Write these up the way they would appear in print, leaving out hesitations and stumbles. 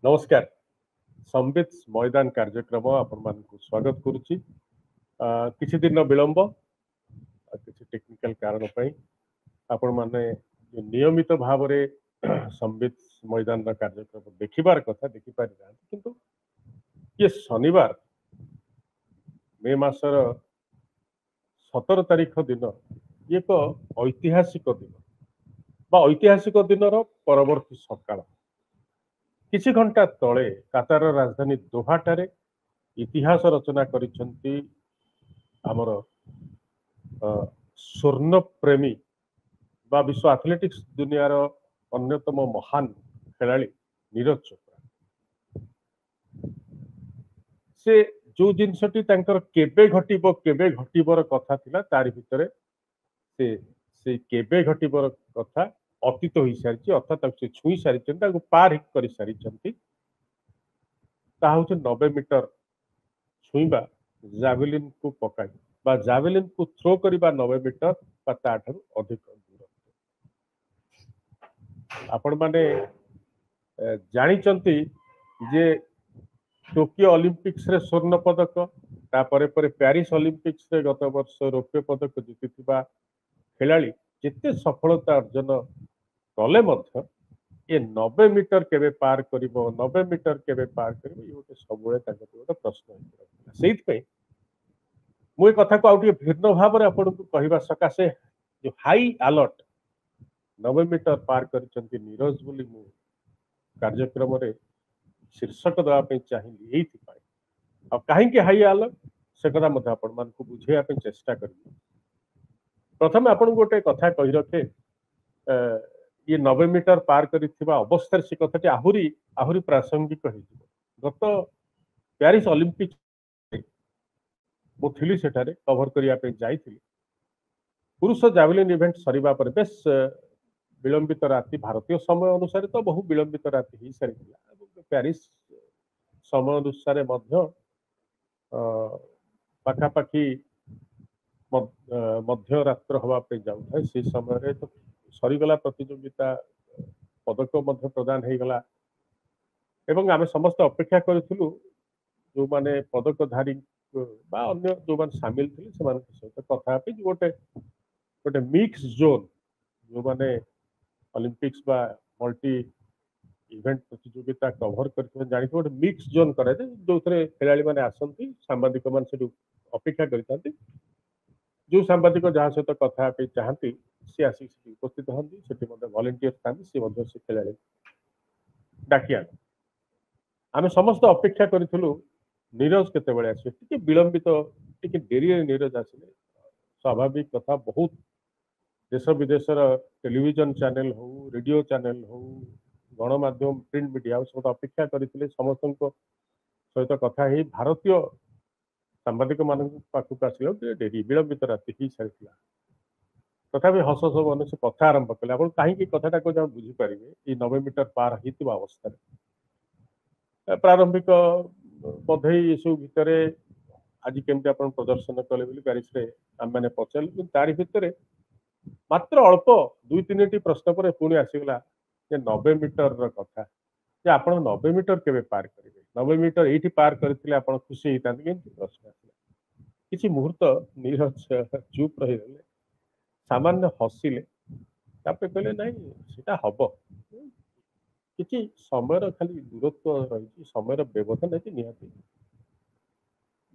नमस्कार संबित मैदान कार्यक्रम आपण मानक स्वागत करुच्ची किछि दिन विलंब किछि टेक्निकल कारण पई आपण माने नियमित भाव रे संबित मैदान कार्यक्रम देखिबार कथा देखि पारि किंतु ये शनिवार मे मासर 17 तारीख दिन एक ऐतिहासिक दिन बा ऐतिहासिक दिन परवर्ती सकाळ किछि घंटा तले कातार राजधानी दोहाटारे इतिहास रचना करिसेंती आमर स्वर्ण प्रेमी बा विश्व एथलेटिक्स दुनियार अन्यतम महान खेलाड़ी नीरज चोपड़ा से जो जिनसटी तांकर केबे घटिबर कथा थिला तारि भितरे से केबे घटिबर कथा अतीत हो सारी अर्थात से छुई सारी पार कर सारी 90 मीटर छुईबा जावेलिन को पकाई बा जावेलिन को थ्रो करबा 90 मीटर बा ताठू अधिक दूर आपण माने जानी जे टोकियो ओलंपिक्स रे स्वर्ण पदक तापरे परे पेरिस ओलंपिक्स रे गत वर्ष रौप्य पदक जीतिथिबा खेलाड़ी जिते सफलता अर्जन कले मध्य ये 90 मीटर केबे पार करिवो 90 मीटर केबे पार करिवो ये गोटे सबुळे ताके गोटे प्रश्न सेइत पे मु ए कथा को आउटी भिन्न भाव रे आपन को कहिबा सकासे जो हाई अलर्ट 90 मीटर पार करिसंती नीरज बोली मु कार्यक्रम रे शीर्षक दवा पे चाहिए एथि पाई अब काहे के हाई अलर्ट से कथा मत आपन मान को बुझेया पे चेष्टा करियो प्रथम आपन गोटे कथा कहि रखे ये 90 मीटर पार करिथिबा अवस्था से कथाटी आहुरी प्रासंगिक हो गत पेरिस ओलंपिक मु थिली सेठारे कवर करिया पे जाइथिली पुरुष जावेलिन इवेंट सरीबा पर बेस विलंबित राति भारतीय समय अनुसार तो बहु विलंबित राति ही सारी पेरिस समय अनुसार मध्य पाखापाखि मध्य रात्र हवा पे जाउଥାଏ से समय तो सरीगला प्रतियोगिता पदक मध्य प्रदान हो गला एवं आमे समस्त अपेक्षा करिथिलु जो माने पदकधारी बा अन्य जो माने शामिल थिले से माने सहित कथा पे गोटे गोटे मिक्स जोन जो माने ओलंपिक्स बा मल्टी इवेंट प्रतियोगिता कवर करते जानी गोटे मिक्स जोन करे जो थरे खेलाड़ी माने आसंती सांबादिक मान से अपेक्षा करितांती जो सांबादिक जहाँ सहित कथा पे चाहती सी आसी उपस्थित हंती सेठी मध्ये वॉलंटियर थांती से मध्ये से खेलाड़ी डाकिया आमे समस्त अपेक्षा करिथिलु नीरज केते बेले आसे टिके विलंबित टिके देरी रे नीरज आसिले स्वाभाविक कथा बहुत देश विदेशर टेलीविजन चैनल हो रेडियो चैनल हो गणमाध्यम प्रिंट मीडिया सब अपेक्षा करथिले समस्त सहित कथा ही भारतीय सांबादिक मान पाखक आसिले डेरी विलंबित राति ही सारी तथापि हस हस मन से कथा आरंभ कले आप कहीं कथाटा को जहाँ बुझीपारे ये 90 मीटर पार होता अवस्था प्रारंभिक बधई ये सब भितर आज केमती आप प्रदर्शन कले पेरिस आम मैंने पचारू तारी भितर मात्र अल्प 2-3 प्रश्न पर पुणी आसीगला 90 मीटर कथा जे आप 90 मीटर केवे पार करेंगे 90 मीटर ये पार करते आप खुशी होता प्रश्न आसला किसी मुहूर्त नीरज चुप रही सामान्य हसिले कहले ना सीटा हम कि समय खाली दूरत्व रही समय व्यवधान नहीं निहती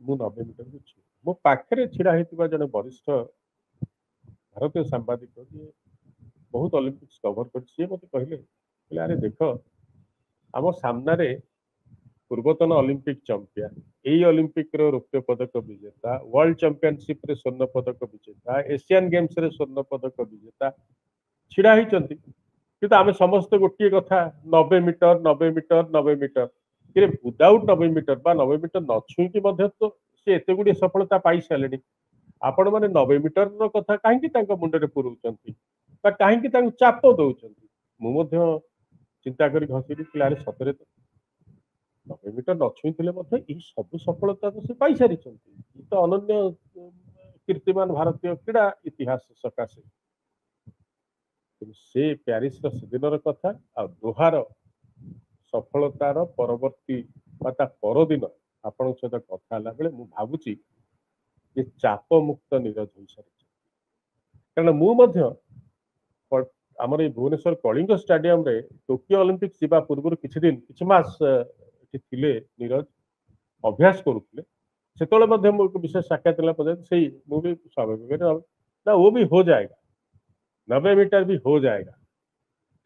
मु 90 मीटर को मो पाखे छिड़ा होता जन वरिष्ठ भारतीय सांबादिक जी बहुत ओलंपिक्स कवर कर मत कहले अरे देख आम सामने पूर्वतन ओलंपिक चंपियन यही ओलंपिक रौप्य पदक विजेता वर्ल्ड चैंपियनशिप रे स्वर्ण पदक विजेता एशियन गेम्स रे स्वर्ण पदक विजेता छिड़ा होती कि आम समस्त गोटे कथा 90 मीटर 90 मीटर 90 मीटर कि विदाउट 90 मीटर बा 90 मीटर न छुईकी तो सी एत गुड़े सफलता पाई सारे आपण मैंने 90 मीटर कथा कहीं मुंडे पुरौंट कहीं चाप दौरान मुझे चिंता कर हसी अरे सतरे तो 90 मीटर न छुई सब सफलता तो से पाई सारी तो अनन्य कीर्तिमान भारतीय क्रीड़ा इतिहास सकाशे से पेरिस दिन कथा आ दोहार सफलतार परवर्ती ता परदिन आपण सहित कथा होला बेले मु भाबुची जे चाप मुक्त नीरज हो सारी कारण मु मध्य आमर ये भुवनेश्वर कलिंग स्टाडियम रे टोकियो ओलंपिक्स जीवा पूर्व किछि दिन किछि मास थिले नीरज अभ्यास करुले सेतले मध्य मु विशेष साक्षात देला पदे सेही मु भी स्वाभाविक ना वो भी हो जाएगा 90 मीटर भी हो जाएगा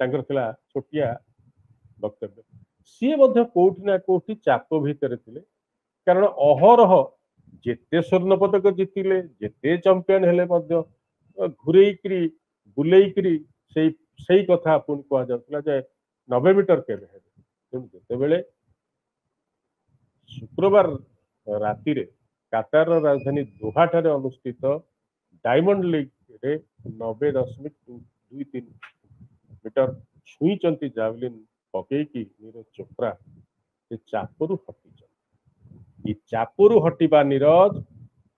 तांकर थिला छोटिया वक्तव्य सी मध्य कोठी ना कोठी चाप भीतर थिले कारण अहरह जेते स्वर्ण पदक जितिले जेते चैंपियन हेले मध्य घुरेइकरी बुलेइकरी सेही कथा पुणी कह जाउतला जे 90 मीटर केबे हेबे तेणु जेतेबेले शुक्रवार राति रे कातार राजधानी दोहा ठारे अनुष्ठित डायमंड लीग रे 90.23 मीटर छुईचंती जावलिन पकेकी नीरज चोप्रा से चापरू हटी चापरू हटिबा नीरज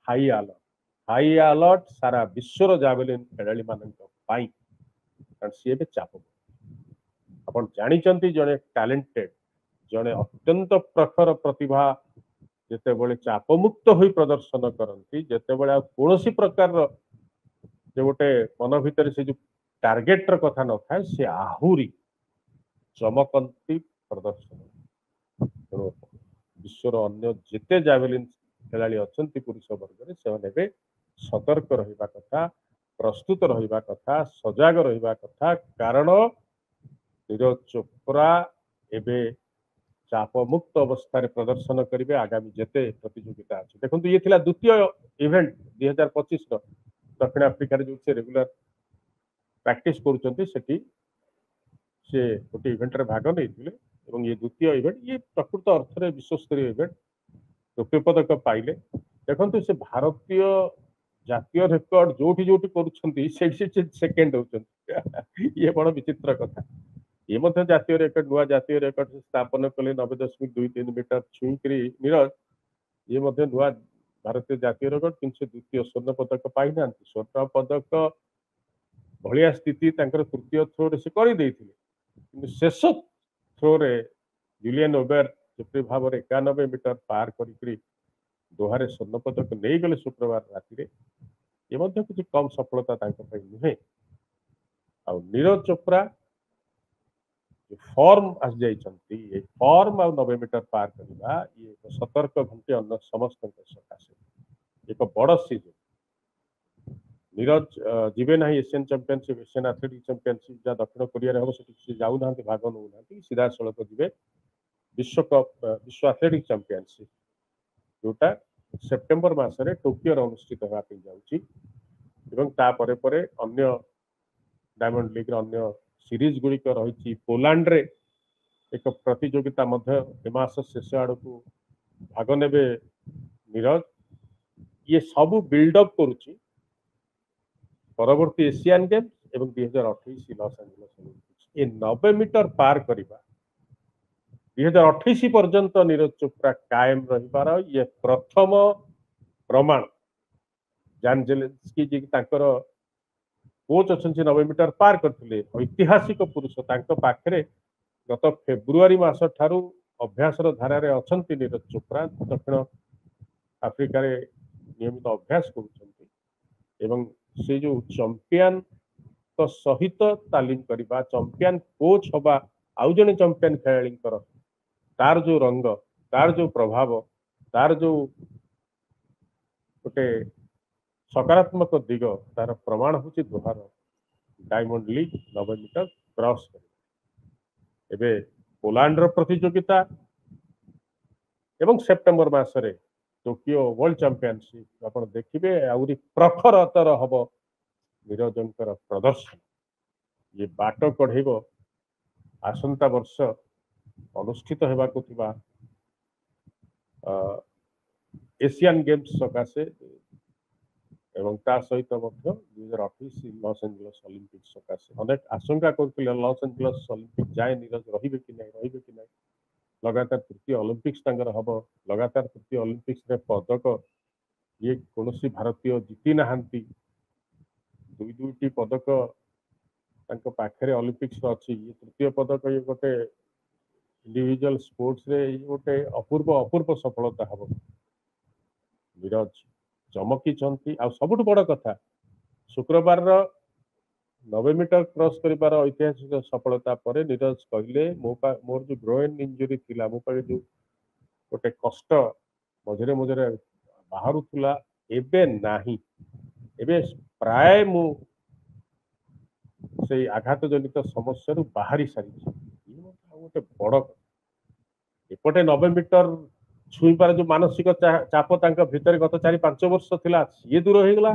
हाई अलर्ट सारा विश्वर जावलिन खेलाड़ी मानक पाई कारण सी बे चाप आपण जानिचंती जने टैलेंटेड जने अत्यंत प्रखर प्रतिभा जेतेबेले चापमुक्त होई प्रदर्शन करती जेतेबेले कौन प्रकार जो गोटे मन भितर से जो टार्गेट कथा न था से आहुरी चमकंती प्रदर्शन तेणु विश्वर अन्य जिते जावेलिन खेलाड़ी अच्छा पुरुष वर्ग से सतर्क रहिबा कथा प्रस्तुत रहिबा कथा सजाग रहिबा कथा कारण नीरज चोप्रा एबे चाप मुक्त अवस्था प्रदर्शन करेंगे आगामी जिते प्रतियोगिता अच्छे देखो ये थिला द्वितीय इवेंट 2025 दक्षिण आफ्रिका जो से रेगुलर प्रैक्टिस करुँच से गोटे इवेंट रे भाग नहीं ये द्वितीय इवेंट ये प्रकृत अर्थ में विश्वस्तरीय इवेंट रौप्य पदक पाइले देखो से भारतीय जातीय रेकर्ड जोटी जोटी कर सेकेंड होती ये बड़ विचित्र कथा ये मध्य जातीय रेकर्ड नुआ जातीय रेकर्ड स्थापन कले 90.23 मीटर छुईकरी नीरज ये मध्य नुआ भारतीय जातीय रेकर्ड किंतु द्वितीय स्वर्ण पदक पाई ना स्वर्ण पदक भलिया स्थिति तृतीय थ्रो से कर शेष थ्रो रे जुलियन ओबेर जेपरी भाव 91 मीटर पार करी दोहारे स्वर्ण पदक नहीं गले शुक्रवार राति ये मध्य किसी कम सफलता नुहे आ नीरज चोप्रा फॉर्म आस जाइए फॉर्म आ 90 मीटर पार करवा ये सतर्क घंटे अन्य समस्त सकाशे एक बड़ सीजन नीरज जीवे ना Asian championship Asian athletics championship जहाँ दक्षिण कोरिया हम से जाऊँ भाग नौ सीधा सड़क जी विश्वकप विश्व एथलेटिक्स चैंपियनशिप जोटा सेप्टेम्बर मसरे टोकियो अनुष्ठित होगापी जापर अन्य डायमंड लीग अन्य सीरीज गुड़िक रही पोलैंड रे एक प्रतियोगिता मास शेष आड़ को भाग ने नीरज ये सब बिल्डअप करुच्ची परवर्ती एशियन गेम्स एवं 2028 लॉस एंजलिस ओलंपिक्स ये 90 मीटर पार करवा 2028 पर्यंत नीरज चोप्रा कायम रहिबार ये प्रथम प्रमाण जान जेलेंस्की जी कोच अच्छा 90 मीटर पार करते ऐतिहासिक पुरुष पाखे गत फेब्रुआरी मास ठारू अभ्यास धारा अच्छा नीरज चोप्रा दक्षिण आफ्रिका नियमित अभ्यास कर से जो चंपियन तो सहित तालीम करवा चंपियन कोच हवा आउ जने चंपियन खेलाड़ी तार जो रंग तार जो प्रभाव तार जो गोटे सकारात्मक दिग तार प्रमाण हूँ दोहार डायमंड लीग 90 मीटर क्रॉस कर पोलैंड प्रतियोगिता एवं सेप्टेम्बर मसरे टोकियो वर्ल्ड चैंपियनशिप आप देखिए आहरी प्रखरतर हम नीरजंकर प्रदर्शन ये बाट कढ़ेब आसंता वर्ष अनुष्ठित होगा एशियन गेम्स सकाशे एवं ता सहित 2028 लॉस एंजलिस ओलंपिक्स सकाशे अनेक आशंका करते लॉस एंजलिस ओलंपिक जाए नीरज रही कि नहीं लगातार तृतीय ओलंपिक्स हम लगातार तृतीय ओलंपिक्स रे पदक ये कौन भारतीय जीति ना दुई दुईटी पदक पाखे ओलंपिक्स अच्छी ये तृतीय पदक ये गोटे इंडिविजुअल स्पोर्ट्स रे गोटे अपूर्व अपूर्व सफलता हम नीरज चमकी सबुठ बड़ कथा शुक्रवार 90 मीटर क्रॉस कर ऐतिहासिक सफलता पर नीरज कहले मोर जो ग्रोइन इंजुरी थिला मो पाखे जो गोटे कष्ट मझे मझे बाहर एबे नाही एबे प्राय मु से आघात जनित समस्या बाहरी सारी गोटे बड़ एपटे 90 मीटर छुईपार जो मानसिक चाप भितर गत 4-5 वर्ष थिला सी दूर हो गला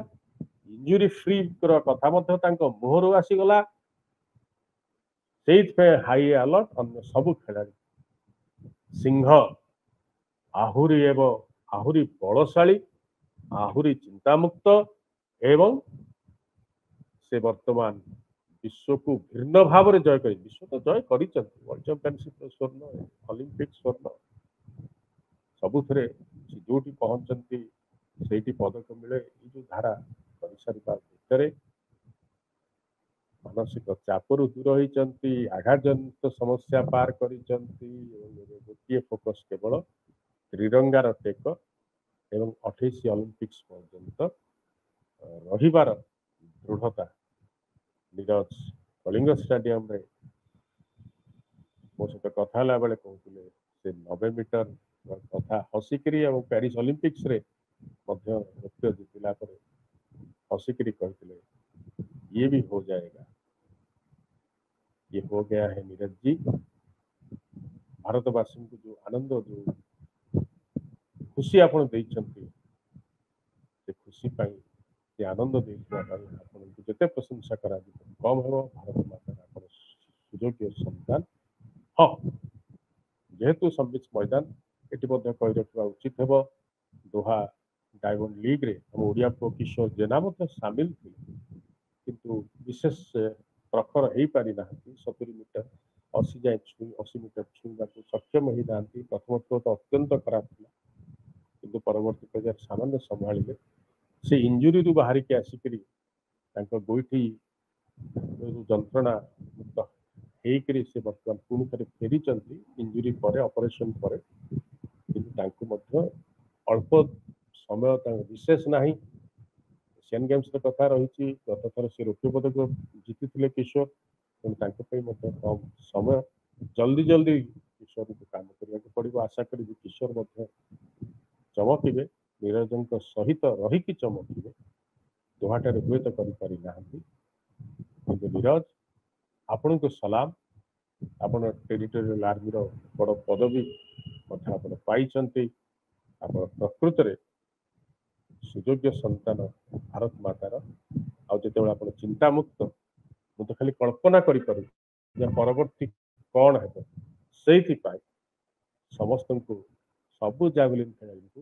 इंजुरी फ्री कथा मुहर आसीगला हाई अलर्ट अन्य सब खेलाड़ी सिंह आहुरी आहुरी बलशाली आहुरी चिंतामुक्त एवं से वर्तमान विश्व को भिन्न भाव में जय कर विश्व तो जय कर वर्ल्ड चैंपियनशिप स्वर्ण ओलंपिक स्वर्ण सबुथे जो पहुंचती से पदक मिले जो धारा कर सारा भितर मानसिक चापरू दूर होती आघात जनित समस्या पार कर गोटे फोकस केवल त्रिरंगार टेक एवं 28 ओलंपिक्स पर्यंत रहिबार दृढ़ता नीरज कलिंग स्टेडियम रे मो सहित कथा बेले कहते से 90 मीटर कथा हसिकी और पेरिस ओलंपिक्स रे नृत्य जीतला हसिकी कहते ये भी हो जाएगा ये हो गया है नीरज जी भारतवासी को जो आनंद जो खुशी आप खुशी ये आनंद जिते प्रशंसा करा कम हो भारत माता सुजोग्य संतान हाँ जेहेतु संबित मैदान ये कही रखा उचित हे दोहा डायमंड लीग रे हम ओडिया पुओ किशोर जेना सामिल थे किंतु विशेष प्रखर हो पारि ना 70 मीटर 80 जाए 80 मीटर छुआ सक्षम ही ना प्रथम थर तो अत्यंत खराब था किंतु परवर्ती पर्याय सामान्य संभाଳିले से इंजुरी रु बाहर के आसिक गोईठी जंत्रणा मुक्त होकर से बर्तमान पुणी थे फेरी इंजुरी पर ऑपरेशन पर अल्प समय विशेष ना एशियन गेम्स कथा रही गत थर से रौप्य पदक जीति किशोर कम समय जल्दी जल्दी किशोर को काम करने पड़ो आशा करी किशोर चमके नीरजों सहित रहीकि चमके दोहाटे हुए तो करना नीरज आपण को सलाम आपण टेरिटोरियल आर्मी बड़ पदवी पाई प्रकृत में सुयोग्य संतान भारत मातार आते आप चिंता मुक्त मुझे खाली कल्पना कर परवर्ती कौन है से समस्त को सबू जावलिन खेल को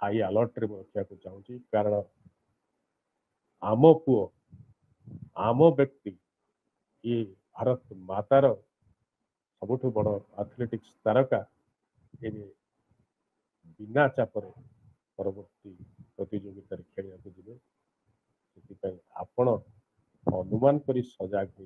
हाई अलर्ट रे रखा चाहूँगी कारण आम पुओ आम व्यक्ति ये भारत मातार सबुठ बड़ एथलेटिक्स तारका बिना चापर परवर्ती प्रतियोगिता खेल जी से आपण अनुमान कर सजग हो